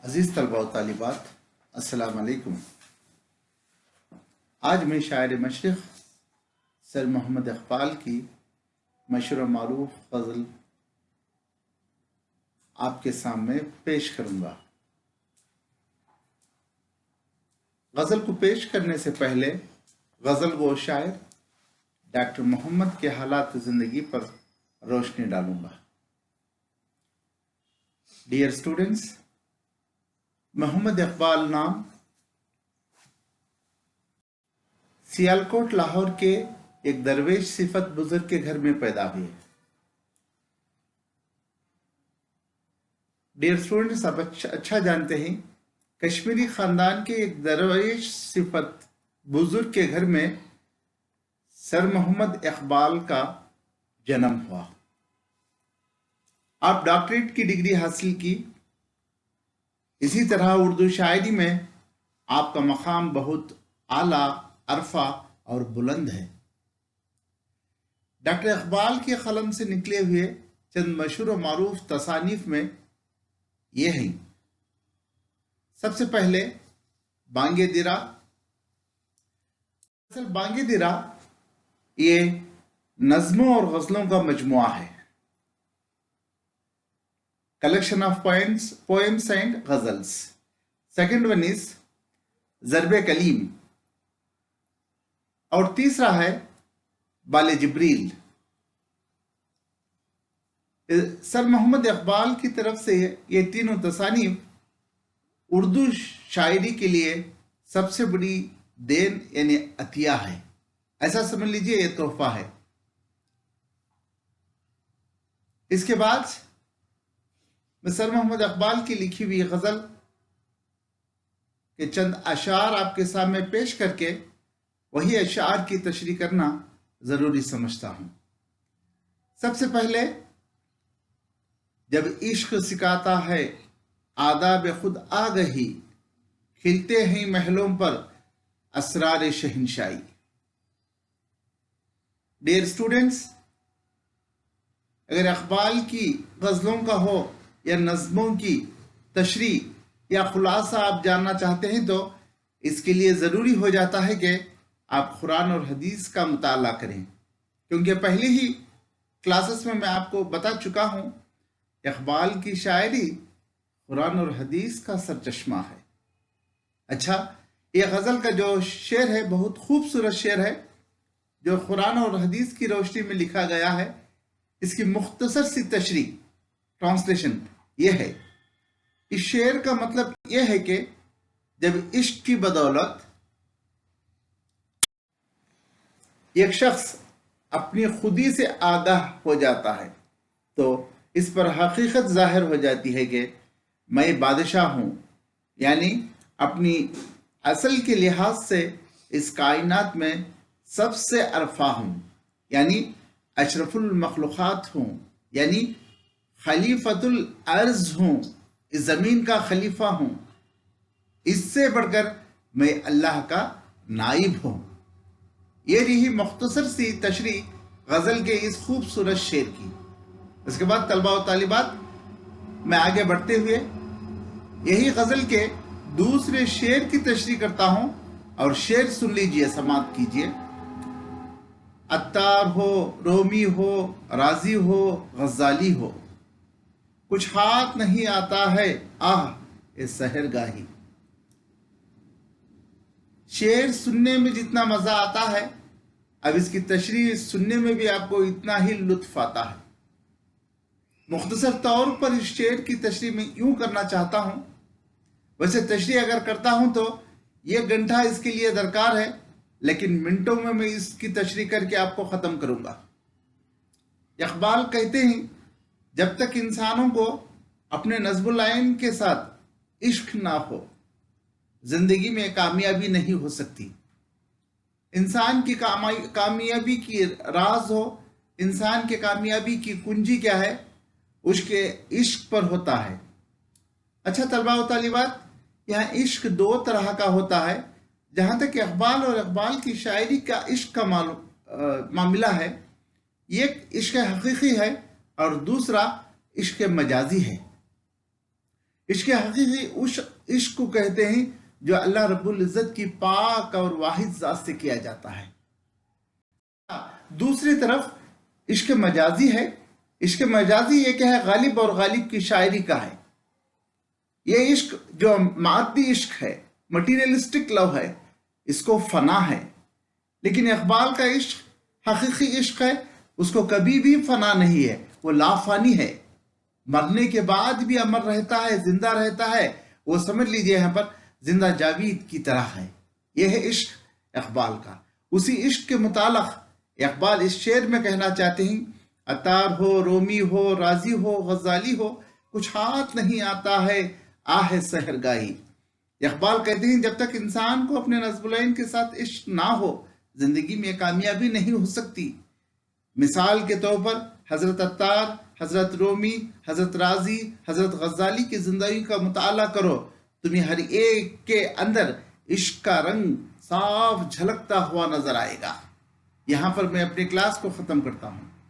عزیز طلباء و طالبات، السلام علیکم۔ آج میں شاعر مشرق سر محمد اقبال کی مشہور و معروف غزل آپ کے سامنے پیش کروں گا۔ غزل کو پیش کرنے سے پہلے غزل گو شاعر ڈاکٹر محمد کے حالات زندگی پر روشنی ڈالوں گا۔ ڈیئر اسٹوڈنٹس، محمد اقبال نام سیالکوٹ لاہور کے ایک درویش صفت بزرگ کے گھر میں پیدا ہوئے۔ ڈیئر اسٹوڈنٹس، آپ اچھا جانتے ہیں کشمیری خاندان کے ایک درویش صفت بزرگ کے گھر میں سر محمد اقبال کا جنم ہوا۔ آپ ڈاکٹریٹ کی ڈگری حاصل کی۔ اسی طرح اردو شاعری میں آپ کا مقام بہت اعلیٰ، عرفہ اور بلند ہے۔ ڈاکٹر اقبال کے قلم سے نکلے ہوئے چند مشہور و معروف تصانیف میں یہ ہیں۔ سب سے پہلے بانگ درا۔ بانگ درا یہ نظموں اور غزلوں کا مجموعہ ہے، collection of poems and ghazals. Second one is ضرب کلیم، اور تیسرا ہے بال جبریل۔ سر محمد اقبال کی طرف سے یہ تینوں تصانیف اردو شاعری کے لیے سب سے بڑی دین یعنی عطیہ ہے، ایسا سمجھ لیجئے، یہ تحفہ ہے۔ اس کے بعد میں سر محمد اقبال کی لکھی ہوئی غزل کے چند اشعار آپ کے سامنے پیش کر کے وہی اشعار کی تشریح کرنا ضروری سمجھتا ہوں۔ سب سے پہلے، جب عشق سکھاتا ہے آداب خود آگہی، کھلتے ہیں محلوں پر اسرار شہنشاہی۔ ڈیئر اسٹوڈنٹس، اگر اقبال کی غزلوں کا ہو یا نظموں کی تشریح یا خلاصہ آپ جاننا چاہتے ہیں تو اس کے لیے ضروری ہو جاتا ہے کہ آپ قرآن اور حدیث کا مطالعہ کریں، کیونکہ پہلے ہی کلاسز میں آپ کو بتا چکا ہوں اقبال کی شاعری قرآن اور حدیث کا سرچشمہ ہے۔ اچھا، یہ غزل کا جو شعر ہے بہت خوبصورت شعر ہے جو قرآن اور حدیث کی روشنی میں لکھا گیا ہے۔ اس کی مختصر سی تشریح، ٹرانسلیشن یہ ہے۔ اس شعر کا مطلب یہ ہے کہ جب عشق کی بدولت ایک شخص اپنی خودی سے آگاہ ہو جاتا ہے تو اس پر حقیقت ظاہر ہو جاتی ہے کہ میں بادشاہ ہوں، یعنی اپنی اصل کے لحاظ سے اس کائنات میں سب سے عرفہ ہوں، یعنی اشرف المخلوقات ہوں، یعنی خلیفۃ الارض ہوں، اس زمین کا خلیفہ ہوں۔ اس سے بڑھ کر میں اللہ کا نائب ہوں۔ یہ رہی مختصر سی تشریح غزل کے اس خوبصورت شعر کی۔ اس کے بعد طلباء و طالبات، میں آگے بڑھتے ہوئے یہی غزل کے دوسرے شعر کی تشریح کرتا ہوں، اور شعر سن لیجئے، سماعت کیجئے۔ عطار ہو، رومی ہو، رازی ہو، غزالی ہو، کچھ ہاتھ نہیں آتا ہے آہ اے سحر گاہی۔ شعر سننے میں جتنا مزہ آتا ہے، اب اس کی تشریح سننے میں بھی آپ کو اتنا ہی لطف آتا ہے۔ مختصر طور پر اس شعر کی تشریح میں یوں کرنا چاہتا ہوں، ویسے تشریح اگر کرتا ہوں تو یہ گھنٹہ اس کے لیے درکار ہے، لیکن منٹوں میں اس کی تشریح کر کے آپ کو ختم کروں گا۔ اقبال کہتے ہیں جب تک انسانوں کو اپنے نصب العین کے ساتھ عشق نہ ہو، زندگی میں کامیابی نہیں ہو سکتی۔ انسان کی کامیابی کی راز ہو، انسان کی کامیابی کی کنجی کیا ہے؟ اس کے عشق پر ہوتا ہے۔ اچھا طلباء و طالبات، یہاں عشق دو طرح کا ہوتا ہے۔ جہاں تک اقبال اور اقبال کی شاعری کا عشق کا معاملہ ہے، ایک عشق حقیقی ہے اور دوسرا عشق مجازی ہے۔ عشق حقیقی اس عشق کو کہتے ہیں جو اللہ رب العزت کی پاک اور واحد ذات سے کیا جاتا ہے۔ دوسری طرف عشق مجازی ہے۔ عشق مجازی یہ کہ ہے غالب اور غالب کی شاعری کا ہے۔ یہ عشق جو مادی عشق ہے، مٹیریلسٹک لو ہے، اس کو فنا ہے۔ لیکن اقبال کا عشق حقیقی عشق ہے، اس کو کبھی بھی فنا نہیں ہے، وہ لافانی ہے، مرنے کے بعد بھی امر رہتا ہے، زندہ رہتا ہے۔ وہ سمجھ لیجئے یہاں پر زندہ جاوید کی طرح ہے۔ یہ ہے عشق اقبال کا۔ اسی عشق کے متعلق اقبال اس شعر میں کہنا چاہتے ہیں، عطار ہو، رومی ہو، رازی ہو، غزالی ہو، کچھ ہاتھ نہیں آتا ہے آہ سحرگاہی۔ اقبال کہتے ہیں جب تک انسان کو اپنے نظم العین کے ساتھ عشق نہ ہو، زندگی میں کامیابی نہیں ہو سکتی۔ مثال کے طور پر حضرت عطار، حضرت رومی، حضرت رازی، حضرت غزالی کی زندگی کا مطالعہ کرو، تمہیں ہر ایک کے اندر عشق کا رنگ صاف جھلکتا ہوا نظر آئے گا۔ یہاں پر میں اپنی کلاس کو ختم کرتا ہوں۔